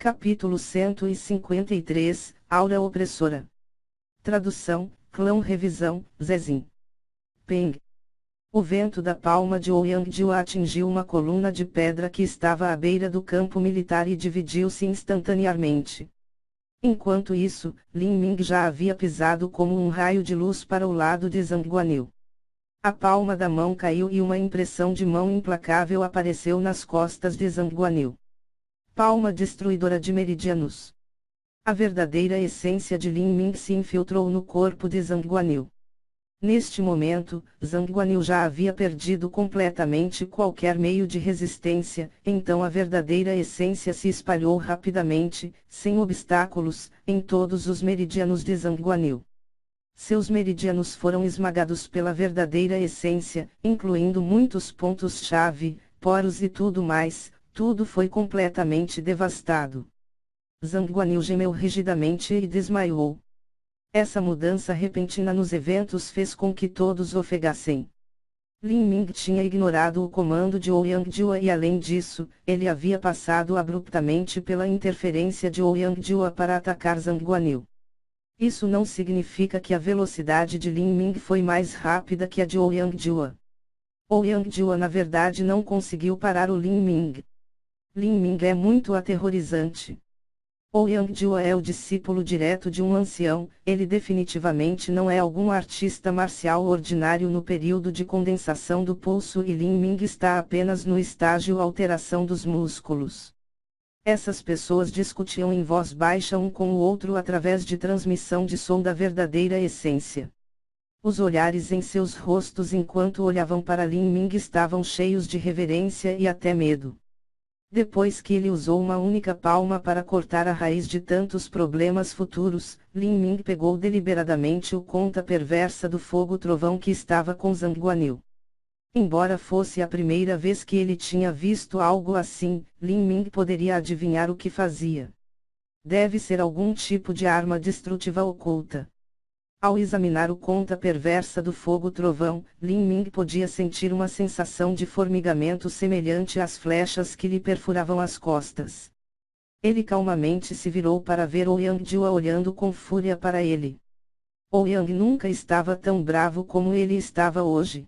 Capítulo 153, Aura Opressora. Tradução, Clã Revisão, Zezin. Peng. O vento da palma de Ouyang-jiu atingiu uma coluna de pedra que estava à beira do campo militar e dividiu-se instantaneamente. Enquanto isso, Lin Ming já havia pisado como um raio de luz para o lado de Zhang Guanyu. A palma da mão caiu e uma impressão de mão implacável apareceu nas costas de Zhang Guanyu. Palma destruidora de meridianos. A verdadeira essência de Lin Ming se infiltrou no corpo de Zhang Guanyu. Neste momento, Zhang Guanyu já havia perdido completamente qualquer meio de resistência, então a verdadeira essência se espalhou rapidamente, sem obstáculos, em todos os meridianos de Zhang Guanyu. Seus meridianos foram esmagados pela verdadeira essência, incluindo muitos pontos-chave, poros e tudo mais. Tudo foi completamente devastado. Zhang Guanyu gemeu rigidamente e desmaiou. Essa mudança repentina nos eventos fez com que todos ofegassem. Lin Ming tinha ignorado o comando de Ouyang-jiu e além disso, ele havia passado abruptamente pela interferência de Ouyang-jiu para atacar Zhang Guanyu. Isso não significa que a velocidade de Lin Ming foi mais rápida que a de Ouyang-jiu. Ouyang-jiu na verdade não conseguiu parar o Lin Ming. Lin Ming é muito aterrorizante. Ouyang-jiu é o discípulo direto de um ancião, ele definitivamente não é algum artista marcial ordinário no período de condensação do pulso e Lin Ming está apenas no estágio alteração dos músculos. Essas pessoas discutiam em voz baixa um com o outro através de transmissão de som da verdadeira essência. Os olhares em seus rostos enquanto olhavam para Lin Ming estavam cheios de reverência e até medo. Depois que ele usou uma única palma para cortar a raiz de tantos problemas futuros, Lin Ming pegou deliberadamente o conta perversa do fogo trovão que estava com Zhang Guanyu. Embora fosse a primeira vez que ele tinha visto algo assim, Lin Ming poderia adivinhar o que fazia. Deve ser algum tipo de arma destrutiva oculta. Ao examinar o conta perversa do fogo trovão, Lin Ming podia sentir uma sensação de formigamento semelhante às flechas que lhe perfuravam as costas. Ele calmamente se virou para ver Ouyang-jiu olhando com fúria para ele. Ouyang nunca estava tão bravo como ele estava hoje.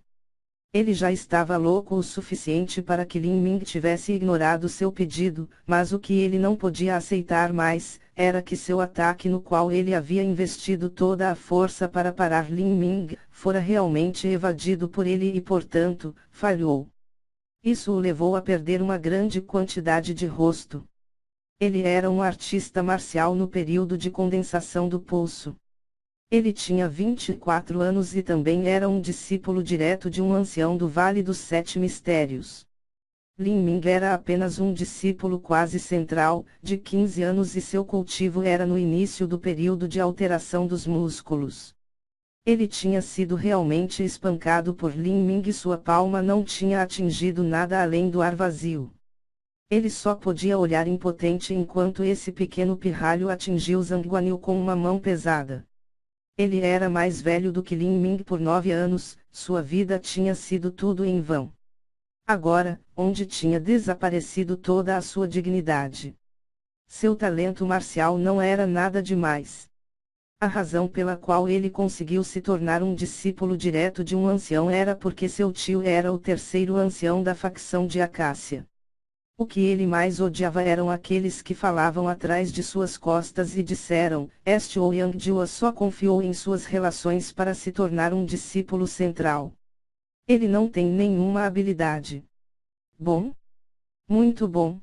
Ele já estava louco o suficiente para que Lin Ming tivesse ignorado seu pedido, mas o que ele não podia aceitar mais, era que seu ataque no qual ele havia investido toda a força para parar Lin Ming, fora realmente evadido por ele e portanto, falhou. Isso o levou a perder uma grande quantidade de rosto. Ele era um artista marcial no período de condensação do pulso. Ele tinha 24 anos e também era um discípulo direto de um ancião do Vale dos Sete Mistérios. Lin Ming era apenas um discípulo quase central, de 15 anos e seu cultivo era no início do período de alteração dos músculos. Ele tinha sido realmente espancado por Lin Ming e sua palma não tinha atingido nada além do ar vazio. Ele só podia olhar impotente enquanto esse pequeno pirralho atingiu Zhang Guanyu com uma mão pesada. Ele era mais velho do que Lin Ming por 9 anos, sua vida tinha sido tudo em vão. Agora, onde tinha desaparecido toda a sua dignidade? Seu talento marcial não era nada demais. A razão pela qual ele conseguiu se tornar um discípulo direto de um ancião era porque seu tio era o terceiro ancião da facção de Acácia. O que ele mais odiava eram aqueles que falavam atrás de suas costas e disseram, este Ouyang-jiu só confiou em suas relações para se tornar um discípulo central. Ele não tem nenhuma habilidade. Bom? Muito bom.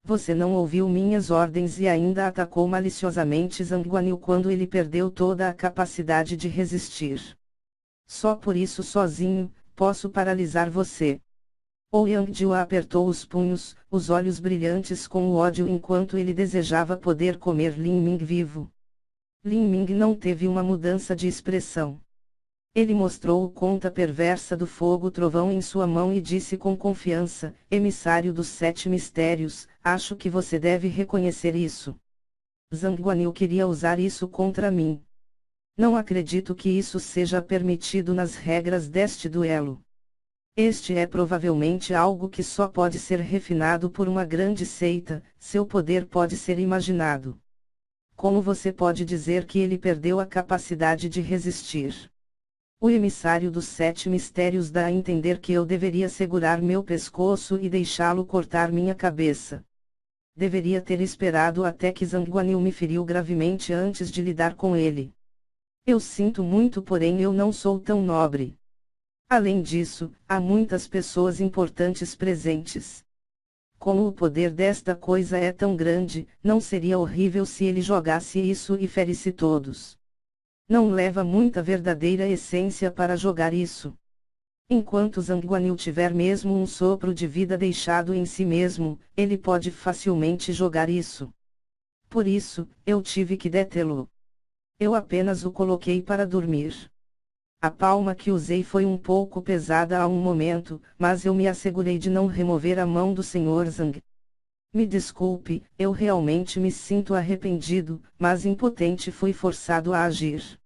Você não ouviu minhas ordens e ainda atacou maliciosamente Zhang Guanyu quando ele perdeu toda a capacidade de resistir. Só por isso sozinho, posso paralisar você. Ouyang-jiu apertou os punhos, os olhos brilhantes com o ódio enquanto ele desejava poder comer Lin Ming vivo. Lin Ming não teve uma mudança de expressão. Ele mostrou o conta perversa do fogo trovão em sua mão e disse com confiança, emissário dos Sete Mistérios, acho que você deve reconhecer isso. Zhang Guanyu queria usar isso contra mim. Não acredito que isso seja permitido nas regras deste duelo. Este é provavelmente algo que só pode ser refinado por uma grande seita, seu poder pode ser imaginado. Como você pode dizer que ele perdeu a capacidade de resistir? O emissário dos 7 mistérios dá a entender que eu deveria segurar meu pescoço e deixá-lo cortar minha cabeça. Deveria ter esperado até que Zanguanil me feriu gravemente antes de lidar com ele. Eu sinto muito, porém eu não sou tão nobre. Além disso, há muitas pessoas importantes presentes. Como o poder desta coisa é tão grande, não seria horrível se ele jogasse isso e ferisse todos. Não leva muita verdadeira essência para jogar isso. Enquanto Zanguanil tiver mesmo um sopro de vida deixado em si mesmo, ele pode facilmente jogar isso. Por isso, eu tive que detê-lo. Eu apenas o coloquei para dormir. A palma que usei foi um pouco pesada a um momento, mas eu me assegurei de não remover a mão do Sr. Zhang. Me desculpe, eu realmente me sinto arrependido, mas impotente fui forçado a agir.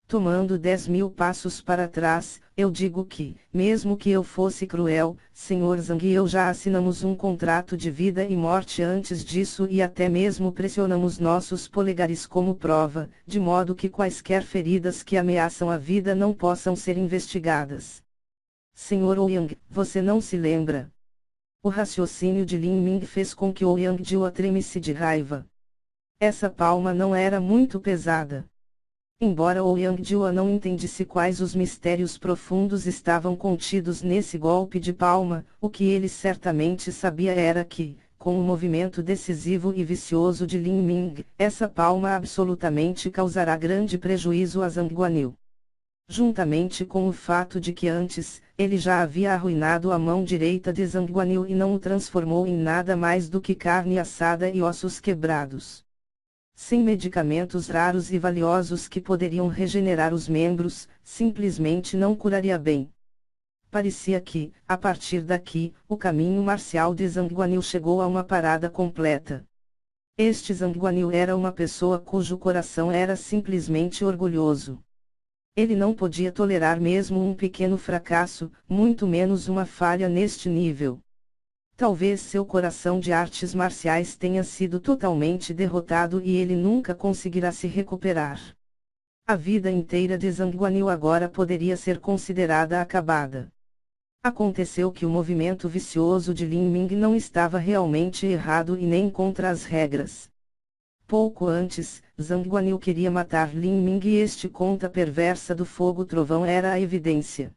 Tomando 10.000 passos para trás, eu digo que, mesmo que eu fosse cruel, Sr. Zhang e eu já assinamos um contrato de vida e morte antes disso e até mesmo pressionamos nossos polegares como prova, de modo que quaisquer feridas que ameaçam a vida não possam ser investigadas. Sr. Ouyang, você não se lembra? O raciocínio de Lin Ming fez com que Ouyang Jua tremesse de raiva. Essa palma não era muito pesada. Embora Ouyang Jua não entendesse quais os mistérios profundos estavam contidos nesse golpe de palma, o que ele certamente sabia era que, com o movimento decisivo e vicioso de Lin Ming, essa palma absolutamente causará grande prejuízo a Zanguanil. Juntamente com o fato de que antes, ele já havia arruinado a mão direita de Zanguanil e não o transformou em nada mais do que carne assada e ossos quebrados. Sem medicamentos raros e valiosos que poderiam regenerar os membros, simplesmente não curaria bem. Parecia que, a partir daqui, o caminho marcial de Zanguanil chegou a uma parada completa. Este Zanguanil era uma pessoa cujo coração era simplesmente orgulhoso. Ele não podia tolerar mesmo um pequeno fracasso, muito menos uma falha neste nível. Talvez seu coração de artes marciais tenha sido totalmente derrotado e ele nunca conseguirá se recuperar. A vida inteira de Zanguanil agora poderia ser considerada acabada. Aconteceu que o movimento vicioso de Lin Ming não estava realmente errado e nem contra as regras. Pouco antes, Zanguanil queria matar Lin Ming e este conta perversa do fogo trovão era a evidência.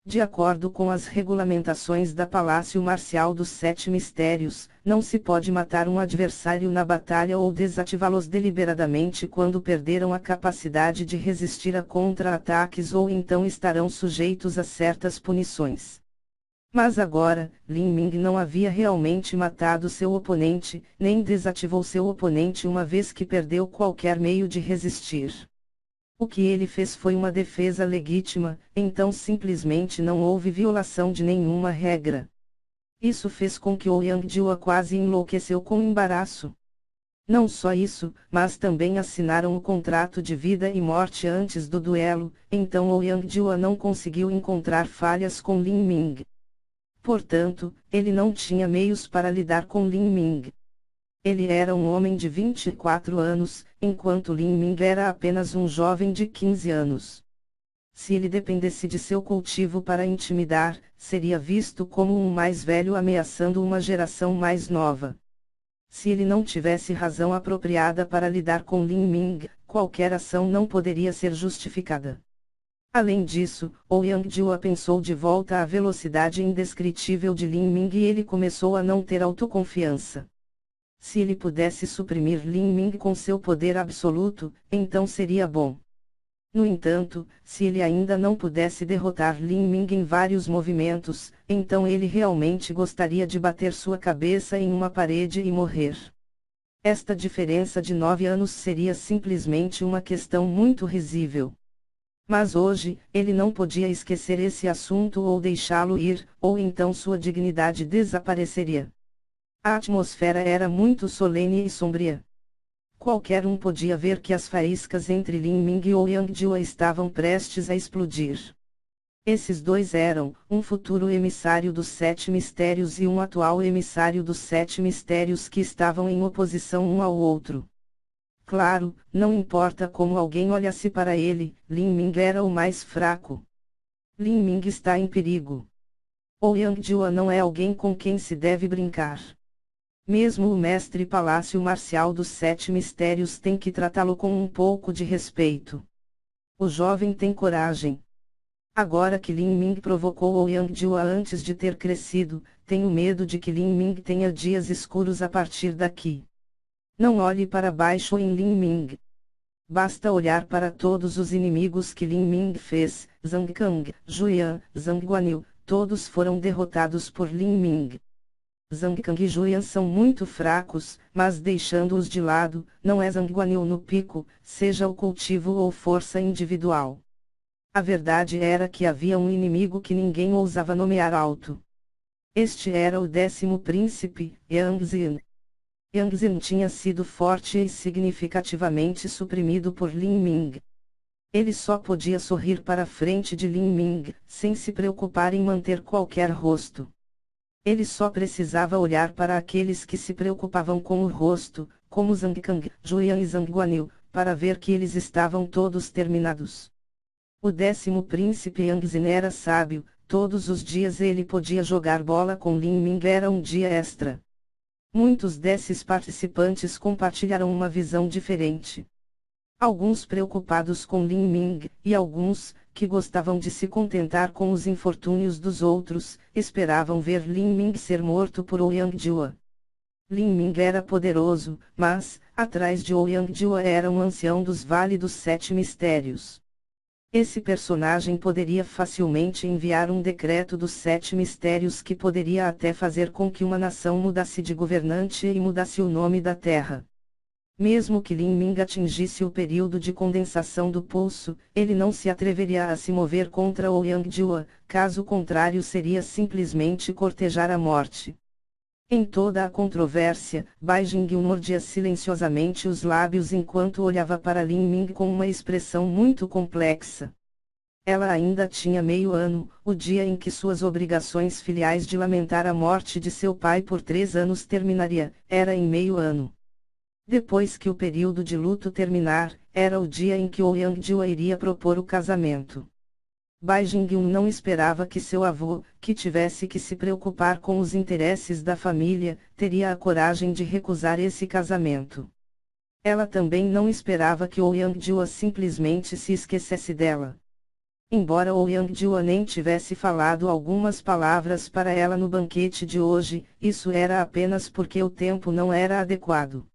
De acordo com as regulamentações da Palácio Marcial dos 7 Mistérios, não se pode matar um adversário na batalha ou desativá-los deliberadamente quando perderam a capacidade de resistir a contra-ataques ou então estarão sujeitos a certas punições. Mas agora, Lin Ming não havia realmente matado seu oponente, nem desativou seu oponente uma vez que perdeu qualquer meio de resistir. O que ele fez foi uma defesa legítima, então simplesmente não houve violação de nenhuma regra. Isso fez com que Ouyang Jua quase enlouqueceu com embaraço. Não só isso, mas também assinaram o contrato de vida e morte antes do duelo, então Ouyang Jua não conseguiu encontrar falhas com Lin Ming. Portanto, ele não tinha meios para lidar com Lin Ming. Ele era um homem de 24 anos, enquanto Lin Ming era apenas um jovem de 15 anos. Se ele dependesse de seu cultivo para intimidar, seria visto como um mais velho ameaçando uma geração mais nova. Se ele não tivesse razão apropriada para lidar com Lin Ming, qualquer ação não poderia ser justificada. Além disso, Ouyang Jua pensou de volta à velocidade indescritível de Lin Ming e ele começou a não ter autoconfiança. Se ele pudesse suprimir Lin Ming com seu poder absoluto, então seria bom. No entanto, se ele ainda não pudesse derrotar Lin Ming em vários movimentos, então ele realmente gostaria de bater sua cabeça em uma parede e morrer. Esta diferença de 9 anos seria simplesmente uma questão muito risível. Mas hoje, ele não podia esquecer esse assunto ou deixá-lo ir, ou então sua dignidade desapareceria. A atmosfera era muito solene e sombria. Qualquer um podia ver que as faíscas entre Lin Ming e Ouyang Jua estavam prestes a explodir. Esses dois eram, um futuro emissário dos Sete Mistérios e um atual emissário dos Sete Mistérios que estavam em oposição um ao outro. Claro, não importa como alguém olhasse para ele, Lin Ming era o mais fraco. Lin Ming está em perigo. Ouyang Jua não é alguém com quem se deve brincar. Mesmo o mestre palácio marcial dos Sete Mistérios tem que tratá-lo com um pouco de respeito. O jovem tem coragem. Agora que Lin Ming provocou Ouyang Jua antes de ter crescido, tenho medo de que Lin Ming tenha dias escuros a partir daqui. Não olhe para baixo em Lin Ming. Basta olhar para todos os inimigos que Lin Ming fez, Zhang Kang, Juyan, Zhang Guanyu, todos foram derrotados por Lin Ming. Zhang Kang e Juyan são muito fracos, mas deixando-os de lado, não é Zhang Guanyu no pico, seja o cultivo ou força individual. A verdade era que havia um inimigo que ninguém ousava nomear alto. Este era o 10º príncipe, Yang Zin. Yang Zin tinha sido forte e significativamente suprimido por Lin Ming. Ele só podia sorrir para a frente de Lin Ming, sem se preocupar em manter qualquer rosto. Ele só precisava olhar para aqueles que se preocupavam com o rosto, como Zhang Kang, Juyan e Zhang Guanyu, para ver que eles estavam todos terminados. O 10º príncipe Yang Zin era sábio, todos os dias ele podia jogar bola com Lin Ming, era um dia extra. Muitos desses participantes compartilharam uma visão diferente. Alguns preocupados com Lin Ming, e alguns, que gostavam de se contentar com os infortúnios dos outros, esperavam ver Lin Ming ser morto por Ouyang Jua. Lin Ming era poderoso, mas, atrás de Ouyang Jua era um ancião dos Vale dos Sete Mistérios. Esse personagem poderia facilmente enviar um decreto dos Sete Mistérios que poderia até fazer com que uma nação mudasse de governante e mudasse o nome da terra. Mesmo que Lin Ming atingisse o período de condensação do pulso, ele não se atreveria a se mover contra Ouyang Jua, caso contrário seria simplesmente cortejar a morte. Em toda a controvérsia, Bai Jingyun mordia silenciosamente os lábios enquanto olhava para Lin Ming com uma expressão muito complexa. Ela ainda tinha meio ano, o dia em que suas obrigações filiais de lamentar a morte de seu pai por 3 anos terminaria, era em meio ano. Depois que o período de luto terminar, era o dia em que Ouyang Jua iria propor o casamento. Bai Jingyun não esperava que seu avô, que tivesse que se preocupar com os interesses da família, teria a coragem de recusar esse casamento. Ela também não esperava que Ouyang Jua simplesmente se esquecesse dela. Embora Ouyang Jua nem tivesse falado algumas palavras para ela no banquete de hoje, isso era apenas porque o tempo não era adequado.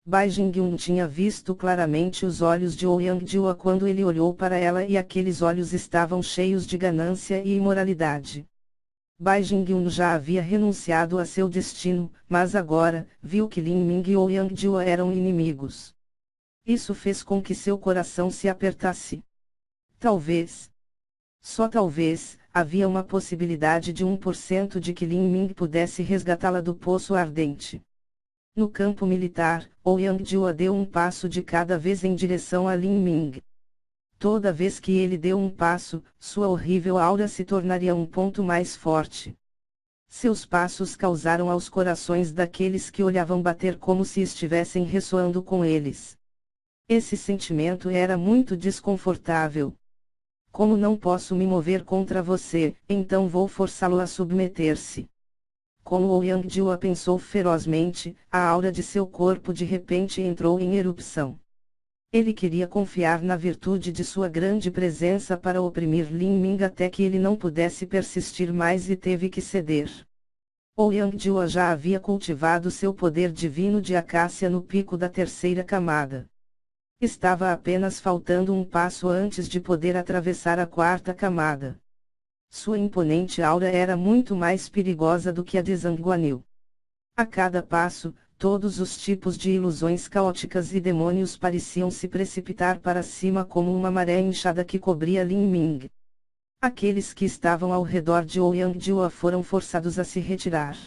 Bai Jingyun tinha visto claramente os olhos de Ouyang Jua quando ele olhou para ela e aqueles olhos estavam cheios de ganância e imoralidade. Bai Jingyun já havia renunciado a seu destino, mas agora, viu que Lin Ming e Ouyang Jua eram inimigos. Isso fez com que seu coração se apertasse. Talvez, só talvez, havia uma possibilidade de 1% de que Lin Ming pudesse resgatá-la do poço ardente. No campo militar, Ouyang Jua deu um passo de cada vez em direção a Lin Ming. Toda vez que ele deu um passo, sua horrível aura se tornaria um ponto mais forte. Seus passos causaram aos corações daqueles que olhavam bater como se estivessem ressoando com eles. Esse sentimento era muito desconfortável. Como não posso me mover contra você, então vou forçá-lo a submeter-se. Como Ouyang Jua pensou ferozmente, a aura de seu corpo de repente entrou em erupção. Ele queria confiar na virtude de sua grande presença para oprimir Lin Ming até que ele não pudesse persistir mais e teve que ceder. Ouyang Jua já havia cultivado seu poder divino de acácia no pico da 3ª camada. Estava apenas faltando um passo antes de poder atravessar a 4ª camada. Sua imponente aura era muito mais perigosa do que a de Zhang Guanyu. A cada passo, todos os tipos de ilusões caóticas e demônios pareciam se precipitar para cima como uma maré inchada que cobria Lin Ming. Aqueles que estavam ao redor de Ouyang Jua foram forçados a se retirar.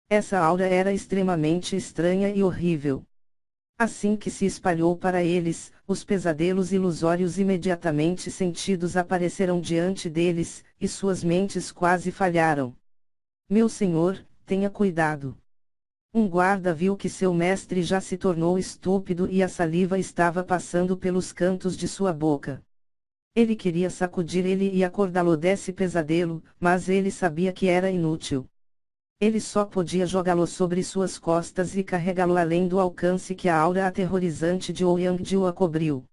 Essa aura era extremamente estranha e horrível. Assim que se espalhou para eles, os pesadelos ilusórios imediatamente sentidos apareceram diante deles, e suas mentes quase falharam. Meu senhor, tenha cuidado. Um guarda viu que seu mestre já se tornou estúpido e a saliva estava passando pelos cantos de sua boca. Ele queria sacudir ele e acordá-lo desse pesadelo, mas ele sabia que era inútil. Ele só podia jogá-lo sobre suas costas e carregá-lo além do alcance que a aura aterrorizante de Ouyang-Jiu a cobriu.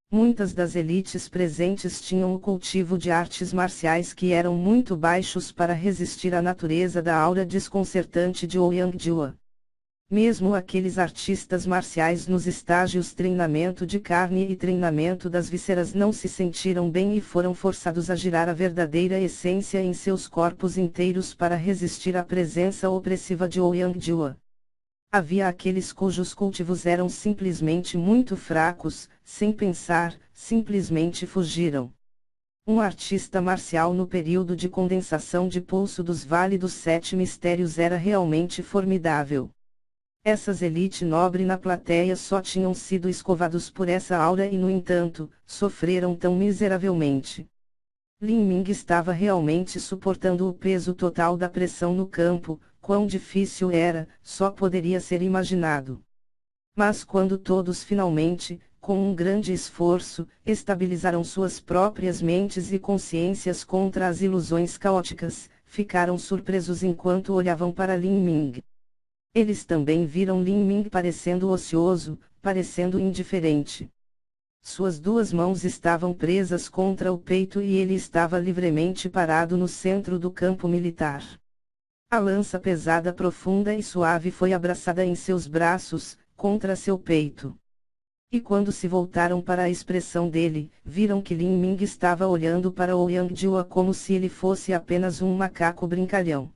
Muitas das elites presentes tinham o cultivo de artes marciais que eram muito baixos para resistir à natureza da aura desconcertante de Ouyang-Jiu. Mesmo aqueles artistas marciais nos estágios treinamento de carne e treinamento das vísceras não se sentiram bem e foram forçados a girar a verdadeira essência em seus corpos inteiros para resistir à presença opressiva de Ouyang-Jiu. Havia aqueles cujos cultivos eram simplesmente muito fracos, sem pensar, simplesmente fugiram. Um artista marcial no período de condensação de pulso dos Vale dos Sete Mistérios era realmente formidável. Essas elite nobre na plateia só tinham sido escovados por essa aura e no entanto, sofreram tão miseravelmente. Lin Ming estava realmente suportando o peso total da pressão no campo, quão difícil era, só poderia ser imaginado. Mas quando todos finalmente, com um grande esforço, estabilizaram suas próprias mentes e consciências contra as ilusões caóticas, ficaram surpresos enquanto olhavam para Lin Ming. Eles também viram Lin Ming parecendo ocioso, parecendo indiferente. Suas duas mãos estavam presas contra o peito e ele estava livremente parado no centro do campo militar. A lança pesada, profunda e suave foi abraçada em seus braços, contra seu peito. E quando se voltaram para a expressão dele, viram que Lin Ming estava olhando para Ouyang-Jiu como se ele fosse apenas um macaco brincalhão.